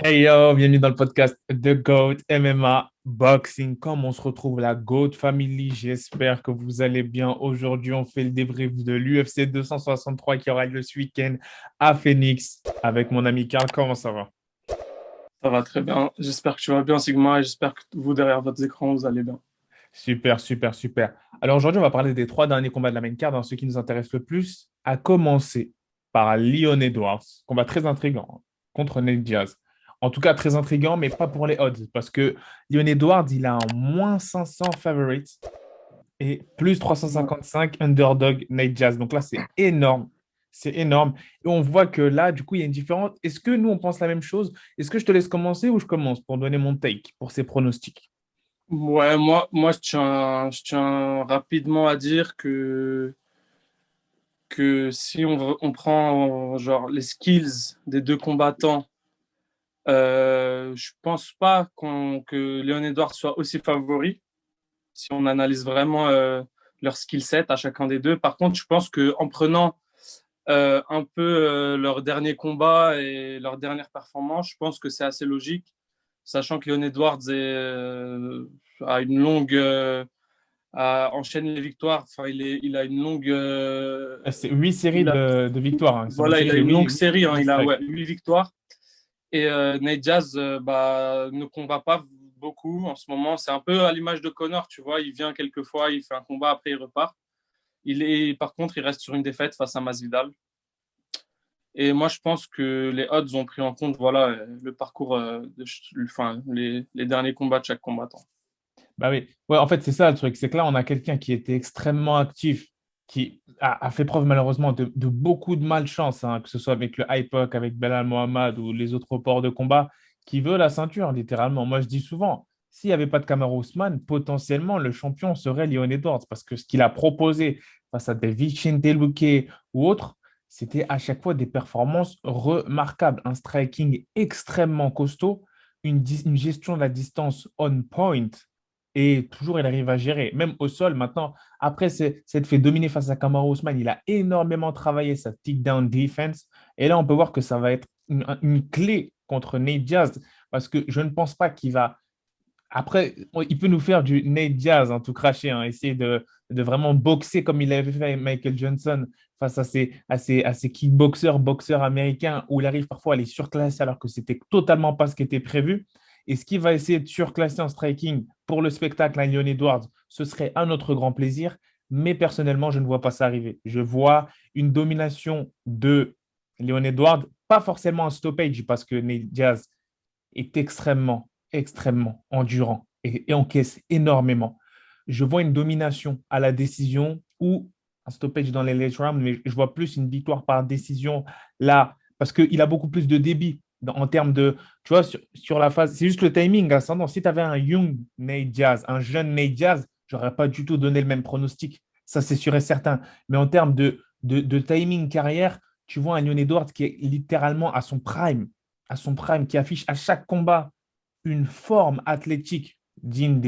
Hey yo, bienvenue dans le podcast The GOAT MMA Boxing. Comme on se retrouve la GOAT Family, j'espère que vous allez bien. Aujourd'hui, on fait le débrief de l'UFC 263 qui aura lieu ce week-end à Phoenix avec mon ami Karl. Comment ça va? Ça va très bien. J'espère que tu vas bien, Sigma, et j'espère que vous, derrière votre écran, vous allez bien. Super, super, super. Alors aujourd'hui, on va parler des trois derniers combats de la main card, dans ceux qui nous intéressent le plus, à commencer par Leon Edwards, combat très intriguant contre Nate Diaz. En tout cas, très intriguant, mais pas pour les odds, parce que Leon Edwards, il a un moins 500 favorites et plus Ouais. 355 underdog Nate Diaz. Donc là, c'est énorme. C'est énorme. Et on voit que là, du coup, il y a une différence. Est-ce que nous, on pense la même chose? Est-ce que je te laisse commencer ou je commence pour donner mon take pour ces pronostics? Ouais, moi je tiens rapidement à dire que si on prend genre les skills des deux combattants, je pense pas que Léon Edouard soit aussi favori si on analyse vraiment leur skill set à chacun des deux. Par contre, je pense que en prenant un peu leur dernier combat et leur dernière performance, je pense que c'est assez logique, sachant que Leon Edwards a une longue enchaîne les victoires. Enfin, il a une longue C'est 8 séries il a, de victoires, hein. Sur une voilà, il série a de une longue 8 série. Hein, win il a streak. ouais, 8 victoires. Et Nate Diaz ne combat pas beaucoup en ce moment. C'est un peu à l'image de Connor, tu vois. Il vient quelques fois, il fait un combat, après il repart. Par contre, il reste sur une défaite face à Masvidal. Et moi, je pense que les odds ont pris en compte voilà, le parcours, enfin, les derniers combats de chaque combattant. Bah oui. Ouais, en fait, c'est ça le truc. C'est que là, on a quelqu'un qui était extrêmement actif, qui a fait preuve malheureusement de beaucoup de malchance, hein, que ce soit avec le IPOC, avec Belal Mohamed ou les autres reports de combat, qui veut la ceinture, littéralement. Moi, je dis souvent, s'il n'y avait pas de Kamaru Usman, potentiellement, le champion serait Leon Edwards, parce que ce qu'il a proposé face à des Vicente Luque ou autres, c'était à chaque fois des performances remarquables, un striking extrêmement costaud, une gestion de la distance on point et toujours, il arrive à gérer. Même au sol, maintenant, après s'être fait dominer face à Kamaru Usman, il a énormément travaillé sa takedown defense. Et là, on peut voir que ça va être une clé contre Nate Diaz parce que je ne pense pas qu'il va. Après, il peut nous faire du Nate Diaz, hein, tout craché, hein, essayer de vraiment boxer comme il avait fait avec Michael Johnson face à ces kickboxers, boxeurs américains, où il arrive parfois à les surclasser alors que c'était totalement pas ce qui était prévu. Et ce qu'il va essayer de surclasser en striking pour le spectacle à Leon Edwards, ce serait un autre grand plaisir. Mais personnellement, je ne vois pas ça arriver. Je vois une domination de Leon Edwards, pas forcément un stoppage parce que Nate Diaz est extrêmement, extrêmement endurant et encaisse énormément. Je vois une domination à la décision ou un stoppage dans les late rounds, mais je vois plus une victoire par décision là, parce qu'il a beaucoup plus de débit en termes de, tu vois, sur la phase, c'est juste le timing ascendant. Si tu avais un young Nate Diaz, un jeune Nate Diaz, j'aurais pas du tout donné le même pronostic. Ça, c'est sûr et certain. Mais en termes de timing carrière, tu vois un Leon Edwards qui est littéralement à son prime, qui affiche à chaque combat une forme athlétique digne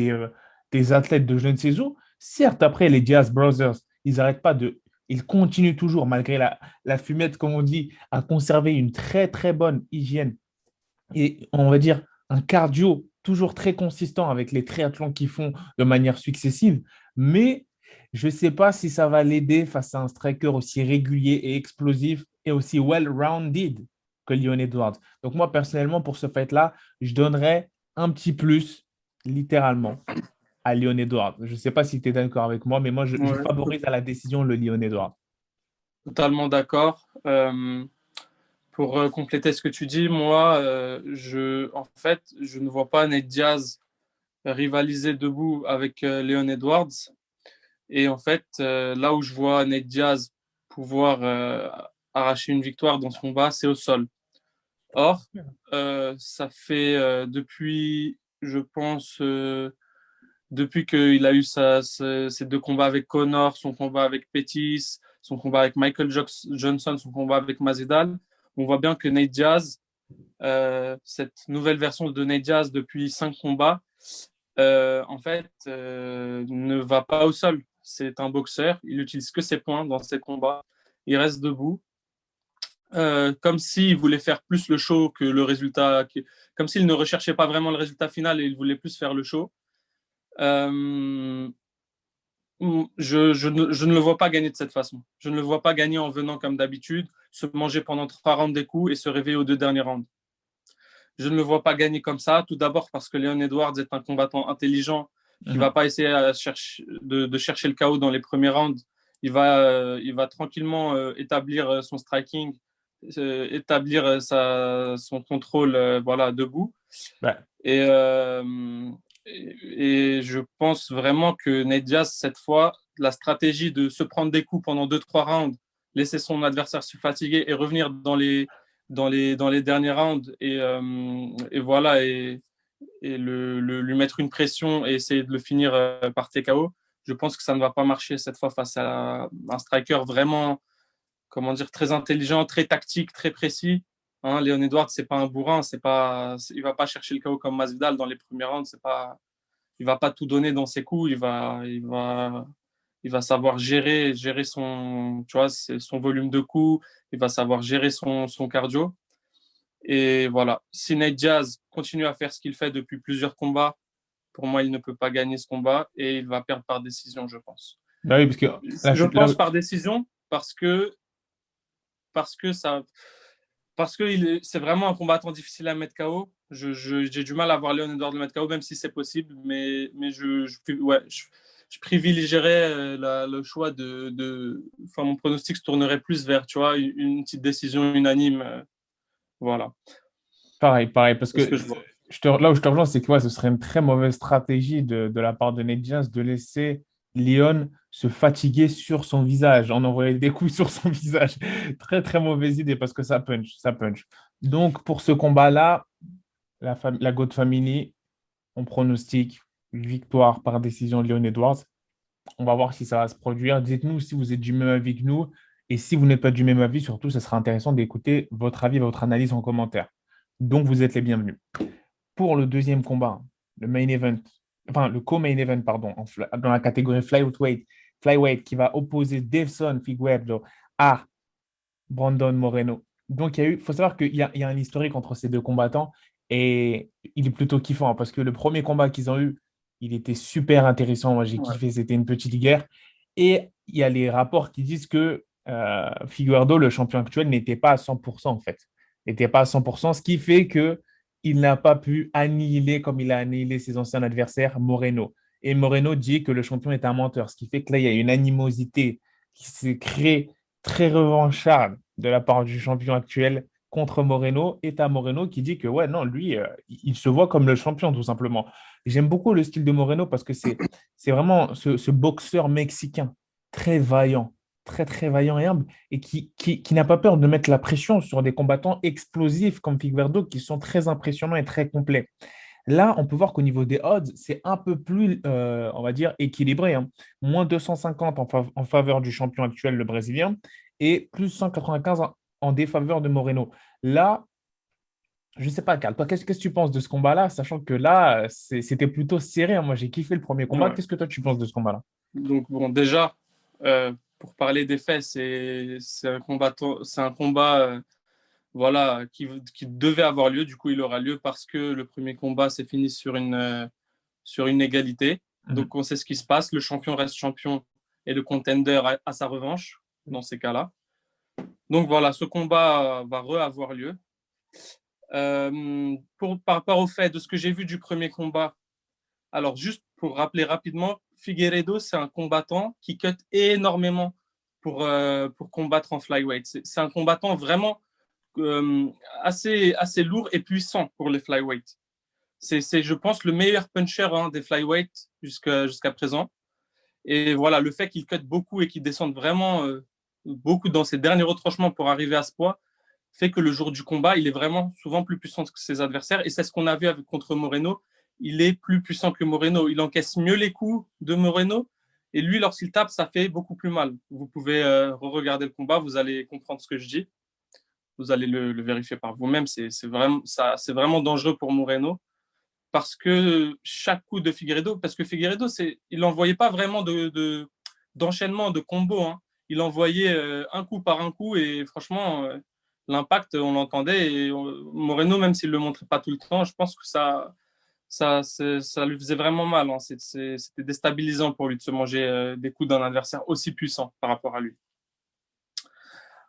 des athlètes de je ne sais où. Certes, après, les Diaz Brothers, ils n'arrêtent pas de. Ils continuent toujours, malgré la fumette, comme on dit, à conserver une très, très bonne hygiène et, on va dire, un cardio toujours très consistant avec les triathlons qu'ils font de manière successive. Mais je ne sais pas si ça va l'aider face à un striker aussi régulier et explosif et aussi well-rounded que Leon Edwards. Donc moi, personnellement, pour ce fait-là, je donnerais un petit plus, littéralement, à Leon Edwards. Je ne sais pas si tu es d'accord avec moi, mais moi, je Ouais, favorise à la décision le Leon Edwards. totalement d'accord. Pour compléter ce que tu dis, moi, en fait, je ne vois pas Nate Diaz rivaliser debout avec Leon Edwards. Et en fait, là où je vois Nate Diaz pouvoir arracher une victoire dans ce combat, c'est au sol. Or, ça fait depuis, je pense, depuis qu'il a eu ses deux combats avec Connor, son combat avec Pettis, son combat avec Johnson, son combat avec Masvidal, on voit bien que Nate Diaz, cette nouvelle version de Nate Diaz depuis 5 combats, en fait, ne va pas au sol. C'est un boxeur, il n'utilise que ses poings dans ses combats, il reste debout. comme s'il voulait faire plus le show que le résultat, comme s'il ne recherchait pas vraiment le résultat final et il voulait plus faire le show. Euh, je ne le vois pas gagner de cette façon. Je ne le vois pas gagner en venant comme d'habitude, se manger pendant 3 rounds des coups et se réveiller aux 2 derniers rounds. Je ne le vois pas gagner comme ça. Tout d'abord parce que Leon Edwards est un combattant intelligent qui ne va Mhm. pas essayer de chercher le chaos dans les premiers rounds. Il va tranquillement établir son striking, établir son contrôle voilà, debout. Ouais. Et, euh, et je pense vraiment que Nate Diaz, cette fois, la stratégie de se prendre des coups pendant 2-3 rounds, laisser son adversaire se fatiguer et revenir dans les derniers rounds et voilà, et lui mettre une pression et essayer de le finir par TKO, je pense que ça ne va pas marcher cette fois face à un striker vraiment, comment dire, très intelligent, très tactique, très précis. Hein, Léon Edwards, c'est pas un bourrin, il va pas chercher le KO comme Masvidal dans les premiers rounds. Il va pas tout donner dans ses coups. Il va savoir gérer son, tu vois, son volume de coups. Il va savoir gérer son cardio. Et voilà. Si Nate Diaz continue à faire ce qu'il fait depuis plusieurs combats, pour moi, il ne peut pas gagner ce combat et il va perdre par décision, je pense. Bah oui, parce que là, Je là, pense par décision parce que ça, parce que c'est vraiment un combattant difficile à mettre KO. J'ai du mal à voir Léon Edouard le mettre KO, même si c'est possible, mais ouais, je privilégierais le choix enfin, mon pronostic se tournerait plus vers, tu vois, une petite décision unanime. Voilà, pareil, parce c'est ce que que je vois. là où je te rejoins, c'est que ouais, ce serait une très mauvaise stratégie de la part de Nate Diaz de laisser Leon se fatiguer sur son visage, en envoyer des coups sur son visage. Très, très mauvaise idée parce que ça punch, ça punch. Donc, pour ce combat-là, la GOAT Family, on pronostique victoire par décision de Leon Edwards. On va voir si ça va se produire. Dites-nous si vous êtes du même avis que nous. Et si vous n'êtes pas du même avis, surtout, ce sera intéressant d'écouter votre avis, votre analyse en commentaire. Donc, vous êtes les bienvenus. Pour le deuxième combat, le main event, enfin le co-main event, pardon, dans la catégorie flyweight, qui va opposer Devson Figueiredo à Brandon Moreno. Donc, il faut savoir qu'il y a un historique entre ces deux combattants et il est plutôt kiffant parce que le premier combat qu'ils ont eu, il était super intéressant. Moi, j'ai Ouais. kiffé, c'était une petite guerre. Et il y a les rapports qui disent que Figueiredo, le champion actuel, n'était pas à 100% en fait. N'était pas à 100%, ce qui fait que il n'a pas pu annihiler comme il a annihilé ses anciens adversaires, Moreno. Et Moreno dit que le champion est un menteur, ce qui fait que là, il y a une animosité qui s'est créée très revancharde de la part du champion actuel contre Moreno. Et t'as Moreno qui dit que, ouais, non, lui, il se voit comme le champion, tout simplement. J'aime beaucoup le style de Moreno parce que c'est vraiment ce boxeur mexicain, très vaillant, très, très vaillant et humble, et qui n'a pas peur de mettre la pression sur des combattants explosifs comme Figueiredo qui sont très impressionnants et très complets. Là, on peut voir qu'au niveau des odds, c'est un peu plus, on va dire, équilibré, hein. Moins 250 en faveur du champion actuel, le Brésilien, et plus 195 en défaveur de Moreno. Là, je ne sais pas, Karl, toi, qu'est-ce que tu penses de ce combat-là, sachant que là, c'était plutôt serré, hein. Moi, j'ai kiffé le premier combat. Ouais. Qu'est-ce que toi, tu penses de ce combat-là? Donc bon, déjà, pour parler des faits, c'est un combat voilà, qui devait avoir lieu. Du coup, il aura lieu parce que le premier combat s'est fini sur une égalité. Mhm. Donc, on sait ce qui se passe. Le champion reste champion et le contender a sa revanche dans ces cas-là. Donc, voilà, ce combat va avoir lieu. Par rapport au fait de ce que j'ai vu du premier combat, alors juste pour rappeler rapidement, Figueiredo, c'est un combattant qui cut énormément pour combattre en flyweight. C'est un combattant vraiment euh, assez lourd et puissant pour les flyweight. C'est, je pense, le meilleur puncher hein, des flyweight jusqu'à présent. Et voilà, le fait qu'il cut beaucoup et qu'il descende vraiment beaucoup dans ses derniers retranchements pour arriver à ce poids fait que le jour du combat, il est vraiment souvent plus puissant que ses adversaires. Et c'est ce qu'on a vu contre Moreno. Il est plus puissant que Moreno. Il encaisse mieux les coups de Moreno. Et lui, lorsqu'il tape, ça fait beaucoup plus mal. Vous pouvez re-regarder le combat, vous allez comprendre ce que je dis. Vous allez le vérifier par vous-même. C'est vraiment dangereux pour Moreno parce que chaque coup de Figueiredo, parce que Figueiredo, il n'envoyait pas vraiment d'enchaînement, de combo. Hein. Il envoyait un coup par un coup et franchement, l'impact, on l'entendait. Et Moreno, même s'il ne le montrait pas tout le temps, je pense que ça lui faisait vraiment mal, hein. C'était déstabilisant pour lui de se manger des coups d'un adversaire aussi puissant par rapport à lui.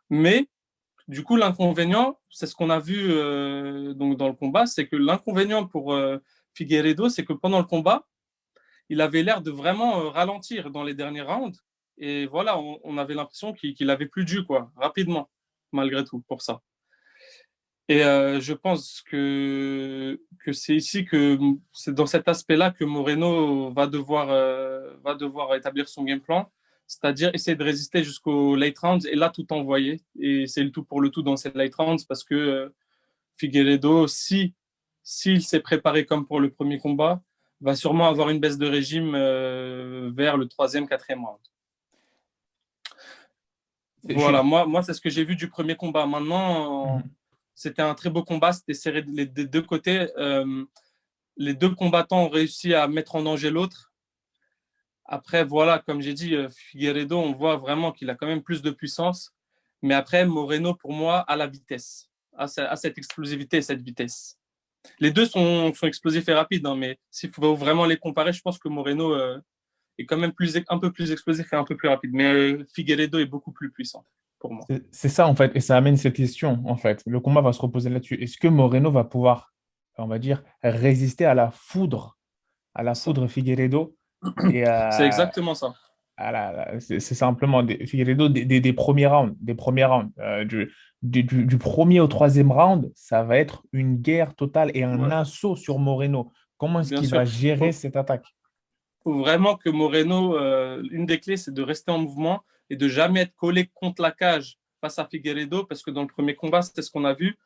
Mais du coup, l'inconvénient, c'est ce qu'on a vu donc dans le combat, c'est que l'inconvénient pour Figueiredo, c'est que pendant le combat, il avait l'air de vraiment ralentir dans les derniers rounds. Et voilà, on avait l'impression qu'il avait plus de jus, quoi, rapidement, malgré tout, pour ça. Et je pense que c'est ici que c'est dans cet aspect-là que Moreno va devoir établir son game plan, c'est-à-dire essayer de résister jusqu'au late rounds et là tout envoyer. Et c'est le tout pour le tout dans ces late rounds parce que Figueiredo, s'il s'est préparé comme pour le premier combat, va sûrement avoir une baisse de régime vers le troisième, quatrième round. Voilà, moi c'est ce que j'ai vu du premier combat. Maintenant, c'était un très beau combat, c'était serré des deux côtés. Les deux combattants ont réussi à mettre en danger l'autre. Après, voilà, comme j'ai dit, Figueiredo, on voit vraiment qu'il a quand même plus de puissance. Mais après, Moreno, pour moi, a la vitesse, a cette explosivité et cette vitesse. Les deux sont explosifs et rapides, hein, mais s'il faut vraiment les comparer, je pense que Moreno est quand même un peu plus explosif et un peu plus rapide. Mais Figueiredo est beaucoup plus puissant pour moi. C'est ça, en fait, et ça amène cette question, en fait. Le combat va se reposer là-dessus. Est-ce que Moreno va pouvoir, on va dire, résister à la foudre Figueiredo et C'est exactement ça. c'est simplement Figueiredo des premiers rounds, des premiers rounds. Du premier au troisième round, ça va être une guerre totale et un Ouais, assaut sur Moreno. Comment est-ce bien qu'il va sûr. gérer cette attaque? Faut vraiment que Moreno, une des clés, c'est de rester en mouvement et de jamais être collé contre la cage face à Figueiredo, parce que dans le premier combat, c'est ce qu'on a vu.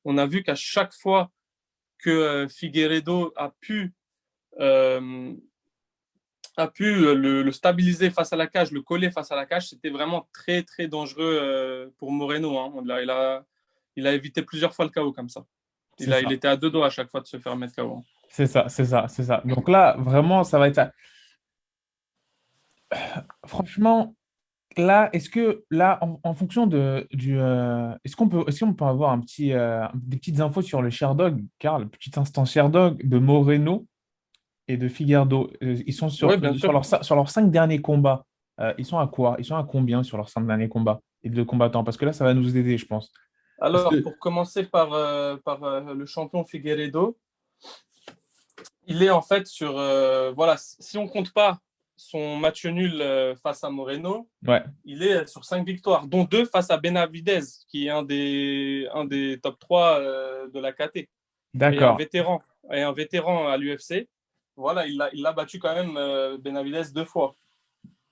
On a vu qu'à chaque fois que Figueiredo euh, a pu le stabiliser face à la cage, le coller face à la cage, c'était vraiment très, très dangereux pour Moreno, hein. Il a évité plusieurs fois le KO comme ça. C'est Il ça, était à deux doigts à chaque fois de se faire mettre KO. c'est ça, c'est ça, c'est ça. Donc là, vraiment, ça va être ça. Franchement, là, est-ce que là, en fonction est-ce qu'on peut avoir des petites infos sur le Sherdog, car le petit instant Sherdog de Moreno et de Figueiredo, ils sont Oui, bien sûr. sur leurs 5 derniers combats. Ils sont à quoi? Ils sont à combien sur leurs 5 derniers combats et de combattants? Parce que là, ça va nous aider, je pense. Parce Alors, que, pour commencer par le champion Figueiredo, il est en fait sur. Voilà, si on compte pas son match nul face à Moreno, ouais, il est sur 5 victoires, dont 2 face à Benavidez, qui est un des top 3 de la KT, et un d'accord, vétéran, et un vétéran à l'UFC. Voilà, il l'a battu quand même Benavidez 2 fois.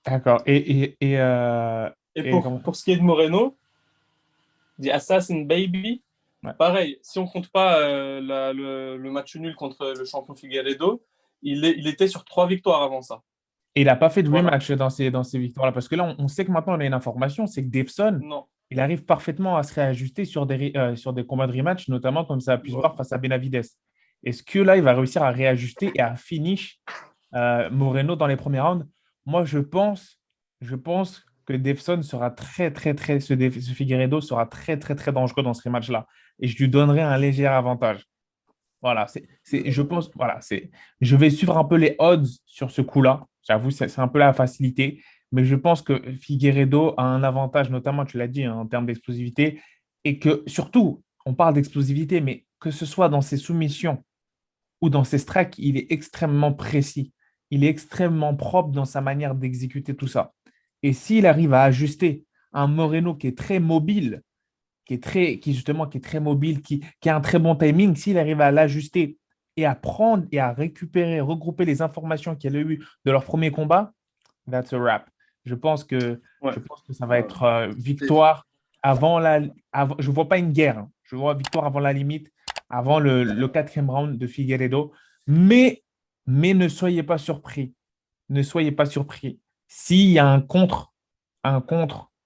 d'accord. Et Et comment- pour ce qui est de Moreno, The Assassin Baby, ouais. pareil, si on compte pas le match nul contre le champion Figueiredo, il était sur 3 victoires avant ça. Et il n'a pas fait de Voilà. rematch dans ces victoires-là. Parce que là, on sait que maintenant, on a une information, c'est que Devson, Non. il arrive parfaitement à se réajuster sur des combats de rematch, notamment comme ça a pu se voir face à Benavides. Est-ce que là, il va réussir à réajuster et à finish Moreno dans les premiers rounds? Moi, je pense que Devson sera très, très, très, ce Figueiredo sera très, très, très dangereux dans ce rematch-là. Et je lui donnerai un léger avantage. Voilà, je pense, voilà, je vais suivre un peu les odds sur ce coup-là. J'avoue, c'est un peu la facilité. Mais je pense que Figueiredo a un avantage, notamment, tu l'as dit, hein, en termes d'explosivité. Et que surtout, on parle d'explosivité, mais que ce soit dans ses soumissions ou dans ses strikes, il est extrêmement précis. Il est extrêmement propre dans sa manière d'exécuter tout ça. Et s'il arrive à ajuster un Moreno qui est très mobile, qui est très mobile, qui a un très bon timing, s'il arrive à l'ajuster et à prendre et à récupérer, regrouper les informations qu'il a eues de leur premier combat, that's a wrap. Ouais. Je pense que ça va être victoire je ne vois pas une guerre, hein. Je vois victoire avant la limite, avant le quatrième round de Figueiredo. Mais, mais ne soyez pas surpris. Ne soyez pas surpris. S'il y a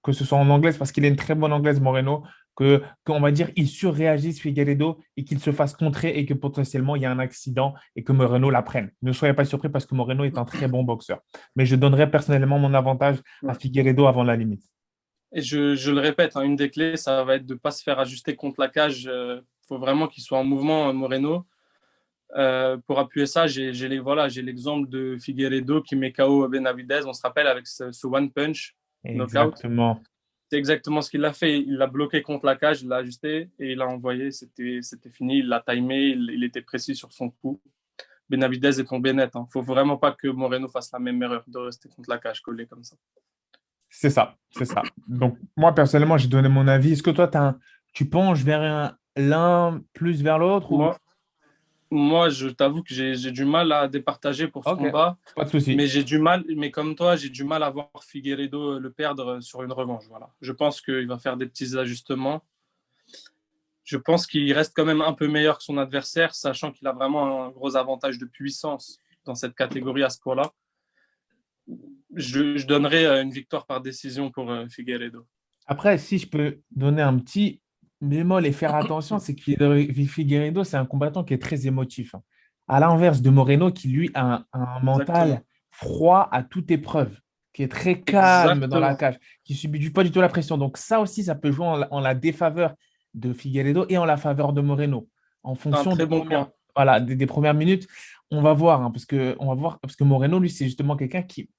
que ce soit en anglaise, parce qu'il est une très bonne anglaise, Moreno, qu'on va dire, il surréagisse Figueiredo et qu'il se fasse contrer et que potentiellement il y a un accident et que Moreno la prenne. Ne soyez pas surpris parce que Moreno est un très bon boxeur. Mais je donnerais personnellement mon avantage à Ouais. Figueiredo avant la limite. Et je le répète, hein, une des clés, ça va être de ne pas se faire ajuster contre la cage. Il faut vraiment qu'il soit en mouvement, Moreno. Pour appuyer ça, j'ai l'exemple de Figueiredo qui met KO Benavidez. On se rappelle avec ce one punch knockout. Exactement. C'est exactement ce qu'il a fait. Il l'a bloqué contre la cage, il l'a ajusté et il l'a envoyé. C'était fini. Il l'a timé. Il était précis sur son coup. Benavidez est tombé net. Il ne faut vraiment pas que Moreno fasse la même erreur de rester contre la cage collé comme ça. C'est ça, c'est ça. Donc, moi, personnellement, j'ai donné mon avis. Est-ce que toi, tu penches vers l'un plus vers l'autre ou... Moi, je t'avoue que j'ai du mal à départager pour ce Ok, combat. pas de souci. Mais j'ai du mal, mais comme toi, j'ai du mal à voir Figueiredo le perdre sur une revanche. Voilà. Je pense qu'il va faire des petits ajustements. Je pense qu'il reste quand même un peu meilleur que son adversaire, sachant qu'il a vraiment un gros avantage de puissance dans cette catégorie à ce point-là. Je donnerais une victoire par décision pour Figueiredo. Après, si je peux donner un petit bémol et faire attention, c'est que Figueiredo, c'est un combattant qui est très émotif, hein. À l'inverse de Moreno, qui lui a un mental Exactement. froid à toute épreuve, qui est très calme dans la Exactement. cage, qui subit pas du tout la pression. Donc ça aussi, ça peut jouer en la défaveur de Figueiredo et en la faveur de Moreno. En C'est un fonction très bon point. voilà, des premières minutes, on va voir, hein, parce que Moreno, lui, c'est justement quelqu'un qui,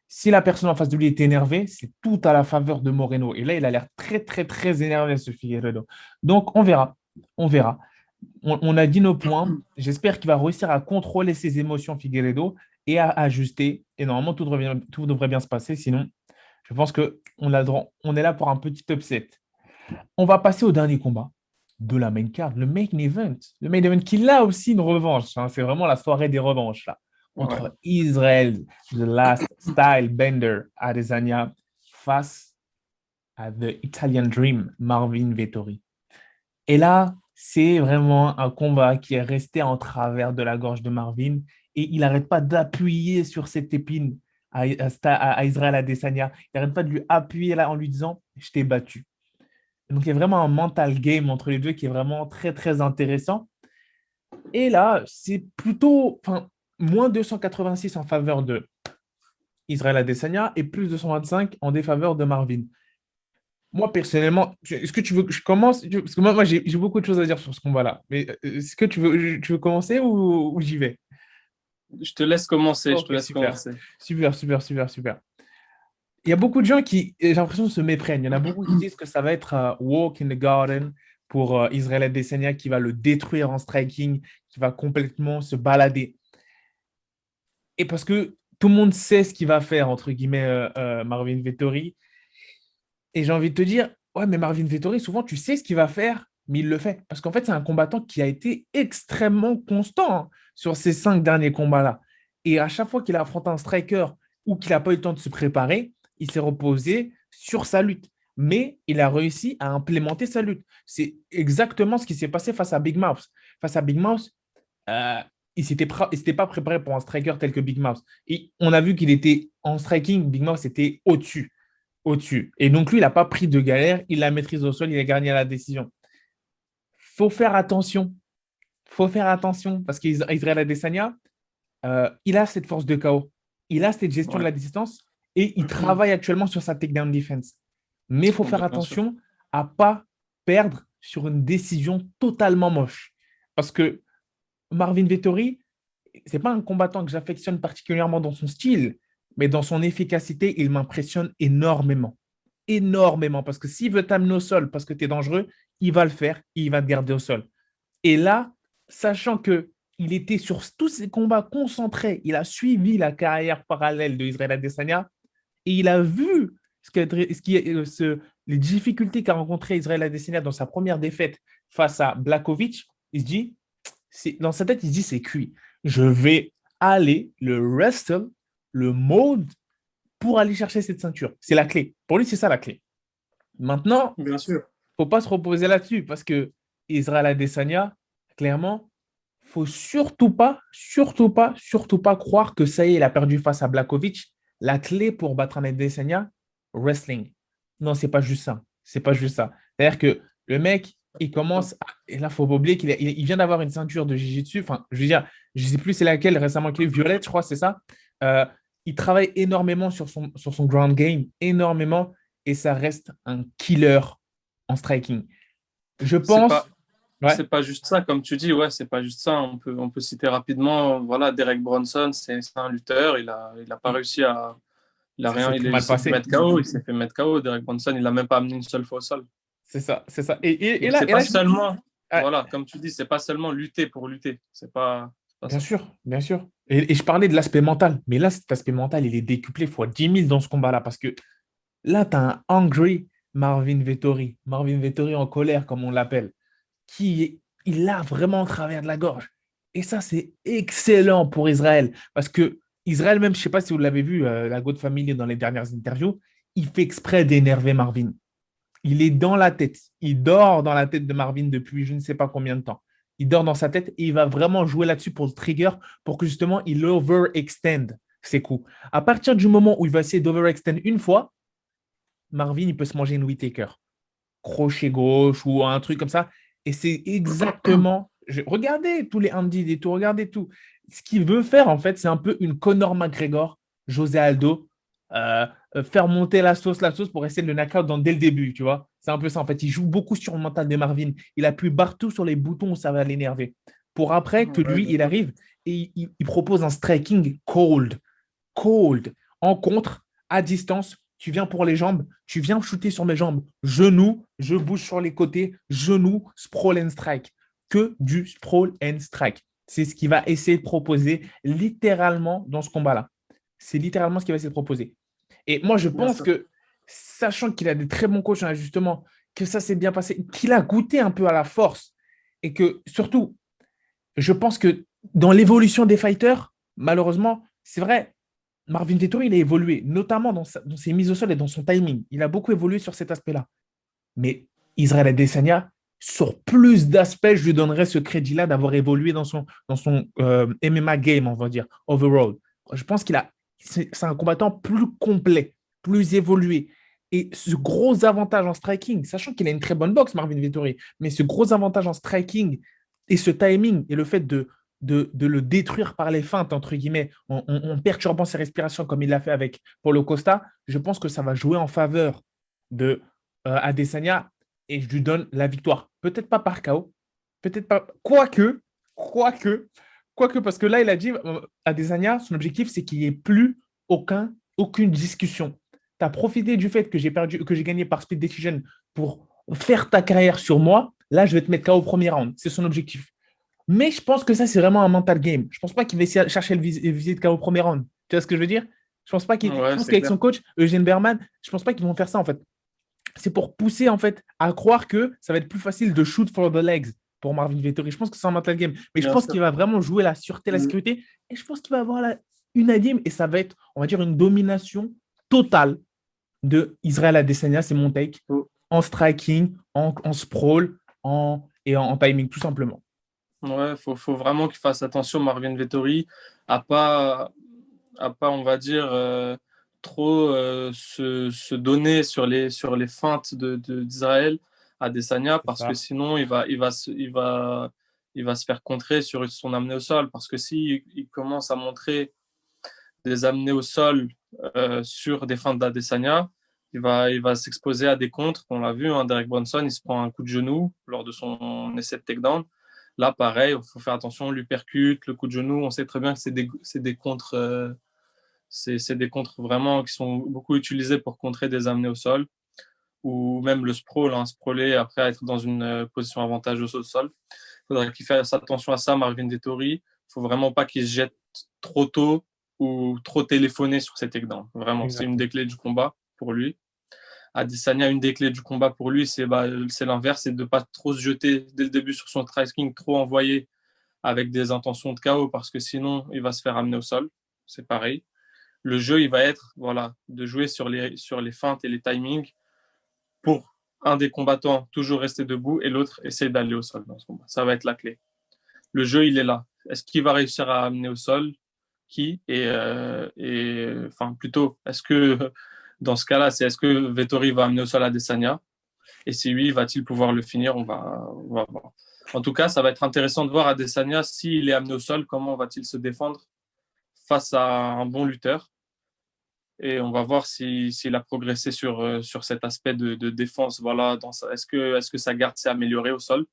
si la personne en face de lui est énervée, c'est tout à la faveur de Moreno. Et là, il a l'air très, très, très énervé, ce Figueiredo. Donc, on verra. On verra. On a dit nos points. J'espère qu'il va réussir à contrôler ses émotions, Figueiredo, et à ajuster. Et normalement, tout devrait bien se passer. Sinon, je pense on est là pour un petit upset. On va passer au dernier combat de la main card, le main event. Le main event qui, là aussi, une revanche, hein. C'est vraiment la soirée des revanches, là. Ouais. Entre Israel, The Last Style Bender, Adesanya, face à The Italian Dream, Marvin Vettori. Et là, c'est vraiment un combat qui est resté en travers de la gorge de Marvin et il n'arrête pas d'appuyer sur cette épine à Israël Adesanya. Il n'arrête pas de lui appuyer là en lui disant je t'ai battu. Donc, il y a vraiment un mental game entre les deux qui est vraiment très, très intéressant. Et là, c'est plutôt moins 286 en faveur de Israël Adesanya et plus 225 en défaveur de Marvin. Moi, personnellement, est-ce que tu veux que je commence? Parce que moi j'ai beaucoup de choses à dire sur ce combat-là. Mais est-ce que tu veux commencer ou j'y vais? Je te laisse commencer. Je te Ok, laisse super. commencer. Super, super, super, super. Il y a beaucoup de gens qui, j'ai l'impression, se méprennent. Il y en a beaucoup qui disent que ça va être Walk in the Garden pour Israël Adesanya qui va le détruire en striking, qui va complètement se balader. Et parce que tout le monde sait ce qu'il va faire, entre guillemets, Marvin Vettori. Et j'ai envie de te dire, ouais, mais Marvin Vettori, souvent, tu sais ce qu'il va faire, mais il le fait. Parce qu'en fait, c'est un combattant qui a été extrêmement constant, hein, sur ces 5 derniers combats-là. Et à chaque fois qu'il a affronté un striker ou qu'il n'a pas eu le temps de se préparer, il s'est reposé sur sa lutte. Mais il a réussi à implémenter sa lutte. C'est exactement ce qui s'est passé face à Big Mouth. Face à Big Mouth, euh, il s'était pas préparé pour un striker tel que Big Mouth. Et on a vu qu'il était en striking, Big Mouth était au-dessus. Au-dessus. Et donc, lui, il n'a pas pris de galère, il la maîtrise au sol, il a gagné la décision. Faut faire attention. Faut faire attention parce qu'Israël Adesanya, il a cette force de chaos. Il a cette gestion de Ouais. la distance et il travaille actuellement sur sa takedown defense. Mais il faut faire Bien sûr. attention à ne pas perdre sur une décision totalement moche. Parce que Marvin Vettori, c'est pas un combattant que j'affectionne particulièrement dans son style, mais dans son efficacité, il m'impressionne énormément. Énormément. Parce que s'il veut t'amener au sol parce que tu es dangereux, il va le faire et il va te garder au sol. Et là, sachant que il était sur tous ces combats concentrés, il a suivi la carrière parallèle de Israël Adesanya et il a vu les difficultés qu'a rencontré Israël Adesanya dans sa première défaite face à Blachowicz. Il se dit, dans sa tête, il se dit c'est cuit. Je vais aller le wrestle, le mode pour aller chercher cette ceinture. C'est la clé. Pour lui, c'est ça la clé. Maintenant, Bien sûr. il ne faut pas se reposer là-dessus parce que Israël Adesanya, clairement, il ne faut surtout pas, surtout pas, surtout pas croire que ça y est, il a perdu face à Blachowicz. La clé pour battre un Adesanya, wrestling. Non, c'est pas juste ça. C'est pas juste ça. C'est-à-dire que le mec, il commence, et là, il faut pas oublier qu'il vient d'avoir une ceinture de Jiu-Jitsu. Enfin, je veux dire, je ne sais plus c'est laquelle récemment qu'il est, violette, je crois, c'est ça. Euh, il travaille énormément sur son ground game, énormément. et ça reste un killer en striking. Je C'est pas, pense, ouais, c'est pas juste ça, comme tu dis, ouais, c'est pas juste ça. On peut citer rapidement, voilà, Derek Bronson, c'est un lutteur. Il a pas réussi à, il a ça rien, s'est très il mal s'est fait passé. mettre KO, il s'est fait mettre KO. Derek Bronson, il l'a même pas amené une seule fois au sol. C'est ça, c'est ça. Et Donc là, c'est et pas là seulement, ah, voilà, comme tu dis, c'est pas seulement lutter pour lutter. C'est pas bien ça. sûr, bien sûr. Et je parlais de l'aspect mental, mais là, cet aspect mental, il est décuplé fois 10 000 dans ce combat-là, parce que là, tu as un hungry Marvin Vettori, Marvin Vettori en colère, comme on l'appelle, il a vraiment en travers de la gorge. Et ça, c'est excellent pour Israël. Parce que Israël, même, je ne sais pas si vous l'avez vu, la God Family dans les dernières interviews, il fait exprès d'énerver Marvin. Il est dans la tête. Il dort dans la tête de Marvin depuis je ne sais pas combien de temps. Il dort dans sa tête et il va vraiment jouer là-dessus pour le trigger, pour que justement il overextend ses coups. À partir du moment où il va essayer d'overextend une fois, Marvin, il peut se manger une Whittaker crochet gauche ou un truc comme ça. Et c'est exactement. Regardez tous les Andy et tout, regardez tout. Ce qu'il veut faire, en fait, c'est un peu une Conor McGregor, José Aldo, euh, faire monter la sauce pour essayer de le knockout dès le début, tu vois. C'est un peu ça, en fait. Il joue beaucoup sur le mental de Marvin. Il appuie partout sur les boutons où ça va l'énerver. Pour après que Ouais, lui, bien il sûr. arrive et il propose un striking cold, cold, en contre, à distance. Tu viens pour les jambes, tu viens shooter sur mes jambes. Genou, je bouge sur les côtés, genou, sprawl and strike. Que du sprawl and strike. C'est ce qu'il va essayer de proposer littéralement dans ce combat-là. C'est littéralement ce qu'il va essayer de proposer. Et moi, je Bien pense sûr. que, sachant qu'il a des très bons coachs en ajustement, que ça s'est bien passé, qu'il a goûté un peu à la force, et que surtout, je pense que dans l'évolution des fighters, malheureusement, c'est vrai, Marvin Vettori, il a évolué, notamment dans ses mises au sol et dans son timing. Il a beaucoup évolué sur cet aspect-là. Mais Israël Adesanya, sur plus d'aspects, je lui donnerais ce crédit-là d'avoir évolué dans son MMA game, on va dire, overall. Je pense c'est un combattant plus complet, plus évolué. Et ce gros avantage en striking, sachant qu'il a une très bonne boxe, Marvin Vettori, mais ce gros avantage en striking et ce timing et le fait de le détruire par les feintes, entre guillemets, en perturbant ses respirations comme il l'a fait avec Paulo Costa, je pense que ça va jouer en faveur de Adesanya et je lui donne la victoire. Peut-être pas par KO, peut-être pas. Quoique, quoique, parce que là, il a dit Adesanya, son objectif, c'est qu'il n'y ait plus aucune discussion. Tu as profité du fait que j'ai perdu, que j'ai gagné par split decision pour faire ta carrière sur moi. Là, je vais te mettre KO au premier round. C'est son objectif. Mais je pense que ça, c'est vraiment un mental game. Je pense pas qu'il va essayer de chercher le visite KO au premier round. Tu vois ce que je veux dire? Je Ouais, pense c'est qu'avec clair. son coach, Eugène Berman, je pense pas qu'ils vont faire ça en fait. C'est pour pousser en fait à croire que ça va être plus facile de shoot for the legs pour Marvin Vettori. Je pense que c'est un mental game. Mais je Bien pense sûr. qu'il va vraiment jouer la sûreté, la sécurité. Et je pense qu'il va avoir la unanime et ça va être, on va dire, une domination totale de Israël Adesanya, c'est mon take, Faut- en striking, en sprawl et en timing, tout simplement. Ouais, faut vraiment qu'il fasse attention, Marvin Vettori, à pas, on va dire, trop se donner sur les feintes d'Israël à Desania, C'est parce que ça. sinon, il va se faire contrer sur son amené au sol. Parce que si il commence à montrer des amenés au sol sur des feintes d'Adesanya, il va s'exposer à des contres. On l'a vu, hein, Derek Bronson, il se prend un coup de genou lors de son essai de takedown. Là, pareil, il faut faire attention, l'uppercut, le coup de genou. On sait très bien que c'est des contres, c'est des contres vraiment qui sont beaucoup utilisés pour contrer des amenés au sol, ou même le sprawl, hein, sprawler après être dans une position avantageuse au sol. Il faudrait qu'il fasse attention à ça, Marvin Vettori. Il ne faut vraiment pas qu'il se jette trop tôt ou trop téléphoné sur ses takedowns. Vraiment, c'est une Exactement. des clés du combat pour lui. Adesanya, une des clés du combat pour lui, c'est l'inverse, c'est de ne pas trop se jeter dès le début sur son striking, trop envoyer avec des intentions de KO, parce que sinon, il va se faire amener au sol. C'est pareil. Le jeu, il va être voilà, de jouer sur les feintes et les timings pour un des combattants toujours rester debout et l'autre essayer d'aller au sol dans ce combat. Ça va être la clé. Le jeu, il est là. Est-ce qu'il va réussir à amener au sol qui enfin plutôt, est-ce que dans ce cas-là, c'est est-ce que Vettori va amener au sol Adesanya et si oui, va-t-il pouvoir le finir, on va voir. En tout cas, ça va être intéressant de voir Adesanya s'il est amené au sol, comment va-t-il se défendre face à un bon lutteur. Et on va voir s'il a progressé sur cet aspect de défense. Voilà, est-ce que sa garde s'est améliorée au sol?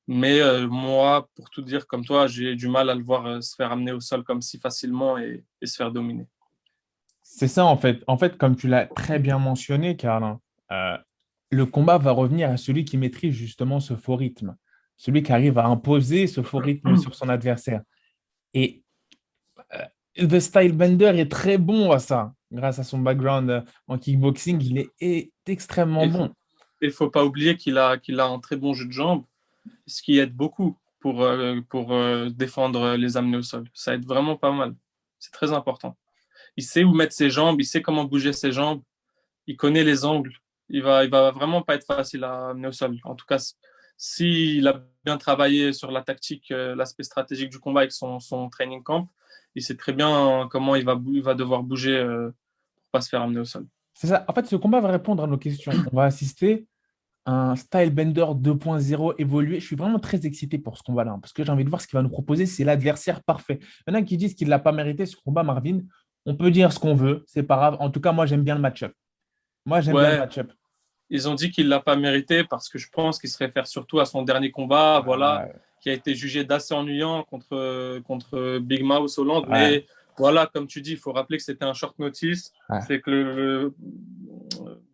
Mais moi, pour tout dire comme toi, j'ai du mal à le voir se faire amener au sol comme si facilement et se faire dominer. C'est ça, en fait. En fait, comme tu l'as très bien mentionné, Carlin, euh, le combat va revenir à celui qui maîtrise justement ce faux rythme, celui qui arrive à imposer ce faux rythme sur son adversaire. Et The Style Bender est très bon à ça. Grâce à son background en kickboxing, est extrêmement Et bon. il faut pas oublier qu'il a un très bon jeu de jambes, ce qui aide beaucoup pour défendre les amener au sol. Ça aide vraiment pas mal. C'est très important. Il sait où mettre ses jambes, il sait comment bouger ses jambes, il connaît les angles. Il va vraiment pas être facile à amener au sol. En tout cas, s'il a bien travaillé sur la tactique, l'aspect stratégique du combat avec son training camp, il sait très bien comment il va devoir bouger pour pas se faire amener au sol. C'est ça. En fait, ce combat va répondre à nos questions. On va assister à un Style Bender 2.0 évolué. Je suis vraiment très excité pour ce combat-là, parce que j'ai envie de voir ce qu'il va nous proposer. C'est l'adversaire parfait. Il y en a qui disent qu'il ne l'a pas mérité, ce combat, Marvin. On peut dire ce qu'on veut, c'est pas grave. En tout cas, moi, j'aime bien le match-up. Moi, j'aime bien le Ouais, match-up. ils ont dit qu'il l'a pas mérité parce que je pense qu'il se réfère surtout à son dernier combat, voilà, Ouais, qui a été jugé d'assez ennuyant contre Big Mouse Hollande. ouais, Mais voilà, comme tu dis, il faut rappeler que c'était un short notice. ouais. C'est que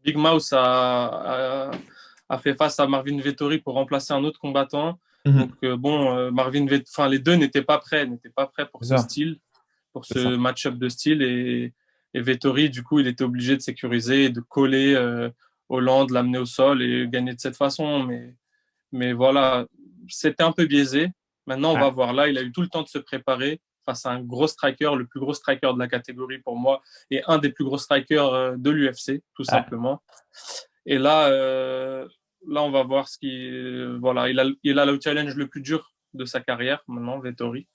Big Mouse a fait face à Marvin Vettori pour remplacer un autre combattant. Donc Mhm. bon, enfin les deux n'étaient pas prêts pour C'est ce ça, style, pour c'est ça. ce match-up de style et Vettori, du coup, il était obligé de sécuriser, de coller Hollande, l'amener au sol et gagner de cette façon. Mais voilà, c'était un peu biaisé. Maintenant, on Ouais, va voir. Là, il a eu tout le temps de se préparer face à un gros striker, le plus gros striker de la catégorie pour moi, et un des plus gros strikers de l'UFC, tout ouais. simplement. Et là, là, on va voir ce qui. Voilà, il a le challenge le plus dur de sa carrière maintenant, Vettori.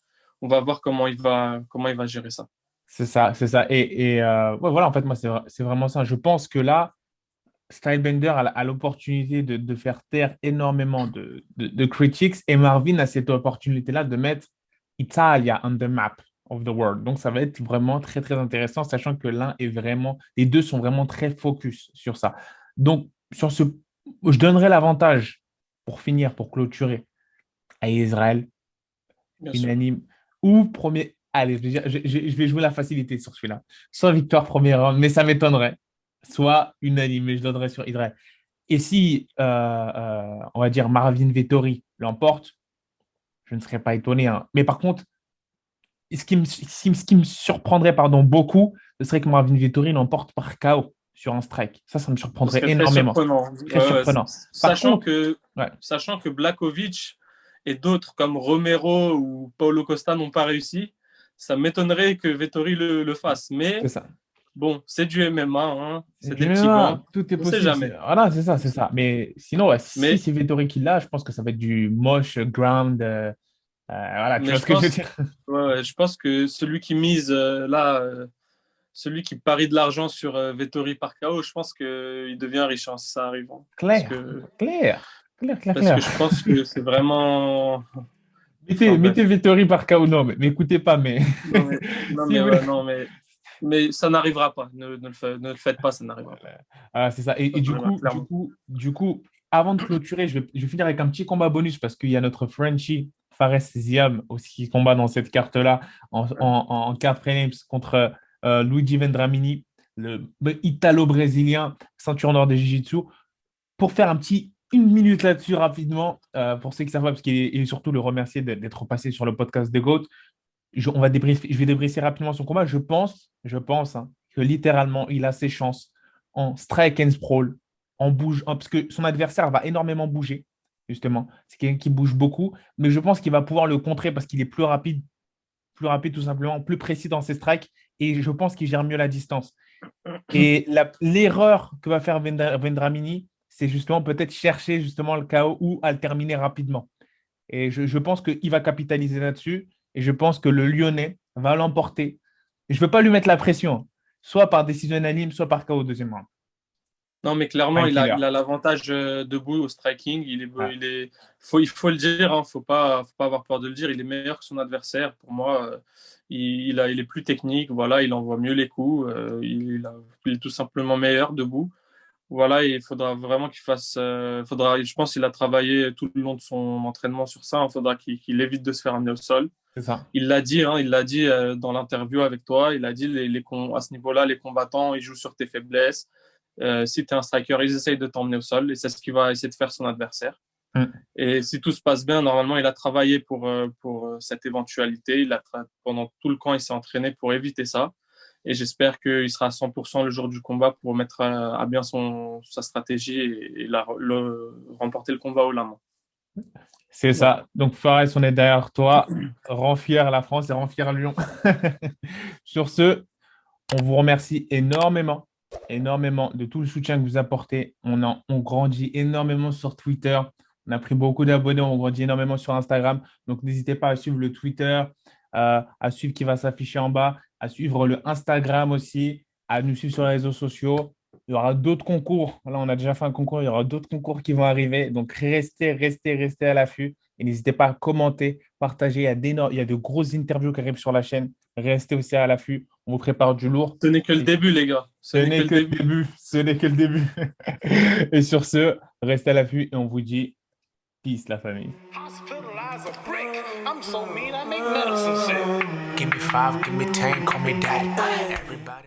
On va voir comment il va gérer ça. C'est ça, c'est ça. Ouais, voilà, en fait, moi, c'est vraiment ça. Je pense que là, Stylebender a l'opportunité de faire taire énormément de critics et Marvin a cette opportunité-là de mettre Italia on the map of the world. Donc, ça va être vraiment très, très intéressant, sachant que les deux sont vraiment très focus sur ça. Donc, je donnerais l'avantage pour finir, pour clôturer à Israël, Bien sûr. unanime ou premier. Allez, je vais jouer la facilité sur celui-là. Soit victoire premier round, mais ça m'étonnerait. Soit unanime, mais je donnerais sur Israël. Et si, on va dire, Marvin Vettori l'emporte, je ne serais pas étonné, hein. Mais par contre, ce qui me surprendrait beaucoup, ce serait que Marvin Vettori l'emporte par KO sur un strike. Ça me Ce surprendrait serait très énormément. surprenant. Très Ouais, ouais. surprenant. Par contre, ouais, Sachant que Blakovic et d'autres comme Romero ou Paulo Costa n'ont pas réussi, ça m'étonnerait que Vettori le fasse. c'est Mais ça. bon, c'est du MMA, hein, C'est c'est du des petits MMA, gants. tout est On sait possible. jamais. Voilà, c'est ça, On c'est sait ça. jamais. Mais sinon, ouais, si Mais, c'est Vettori qui l'a, je pense que ça va être du moche ground. Voilà, tu mais vois je ce que je veux pense, dire? ouais, ouais, je pense que celui qui mise celui qui parie de l'argent sur Vettori par KO, je pense qu'il devient riche hein, si ça arrive. Hein. Clair, clair, clair, clair, Parce que clair. je pense que c'est vraiment. Enfin Mettez bref. Vettori par KO, non, mais m'écoutez pas, mais Non, mais, non, si mais, vous voulez. ouais, non, mais ça n'arrivera pas. Ne le faites pas, ça n'arrivera pas. Ah, c'est ça. Et Ça du n'arrivera coup, du clairement. coup, du coup, avant de clôturer, je vais finir avec un petit combat bonus parce qu'il y a notre Frenchie Fares Ziam aussi qui combat dans cette carte-là en carte prelims contre Luigi Vendramini, le Italo-brésilien, ceinture nord de Jiu-Jitsu. Pour faire une minute là-dessus rapidement, pour ceux qui savent pas, parce qu'il est, et surtout le remercier d'être passé sur le podcast de GOAT, je vais débriefer rapidement son combat. Je pense hein, que littéralement, il a ses chances en strike and sprawl, parce que son adversaire va énormément bouger, justement. C'est quelqu'un qui bouge beaucoup, mais je pense qu'il va pouvoir le contrer parce qu'il est plus rapide tout simplement, plus précis dans ses strikes, et je pense qu'il gère mieux la distance. Et l'erreur que va faire Vendramini, c'est justement peut-être chercher justement le KO ou à le terminer rapidement. Et je pense qu'il va capitaliser là-dessus. Et je pense que le Lyonnais va l'emporter. Et je ne veux pas lui mettre la pression, soit par décision unanime, soit par KO au deuxième round. Non, mais clairement, Un killer. il a l'avantage debout au striking. Ouais, Il faut le dire, hein, faut pas avoir peur de le dire. Il est meilleur que son adversaire. Pour moi, il est plus technique. Voilà, il envoie mieux les coups. Il est tout simplement meilleur debout. Voilà, et il faudra vraiment qu'il fasse. Je pense qu'il a travaillé tout le long de son entraînement sur ça. Il faudra qu'il évite de se faire amener au sol. c'est ça. Il l'a dit, hein, il l'a dit dans l'interview avec toi. Il a dit à ce niveau-là, les combattants, ils jouent sur tes faiblesses. Si tu es un striker, ils essayent de t'emmener au sol et c'est ce qu'il va essayer de faire son adversaire. Mm. Et si tout se passe bien, normalement, il a travaillé pour cette éventualité. Pendant tout le camp, il s'est entraîné pour éviter ça. Et j'espère qu'il sera à 100% le jour du combat pour mettre à bien sa stratégie remporter le combat au la main. C'est Voilà. ça. Donc, Fares, on est derrière toi. Rends fier la France et rends fier Lyon. Sur ce, on vous remercie énormément, énormément de tout le soutien que vous apportez. On grandit énormément sur Twitter. On a pris beaucoup d'abonnés. On grandit énormément sur Instagram. Donc, n'hésitez pas à suivre le Twitter, à suivre qui va s'afficher en bas, à suivre le Instagram aussi, à nous suivre sur les réseaux sociaux. Il y aura d'autres concours. Là, on a déjà fait un concours. Il y aura d'autres concours qui vont arriver. Donc, restez à l'affût. Et n'hésitez pas à commenter, partager. Il y a de grosses interviews qui arrivent sur la chaîne. Restez aussi à l'affût. On vous prépare du lourd. Ce n'est que le Et début, les gars. Ce ce n'est que n'est le que le début. début. Ce n'est que le début. Et sur ce, restez à l'affût et on vous dit peace, la famille. Hospitalize a brick. I'm so mean, I make medicine sick. Give me 5, give me 10, call me daddy. Everybody.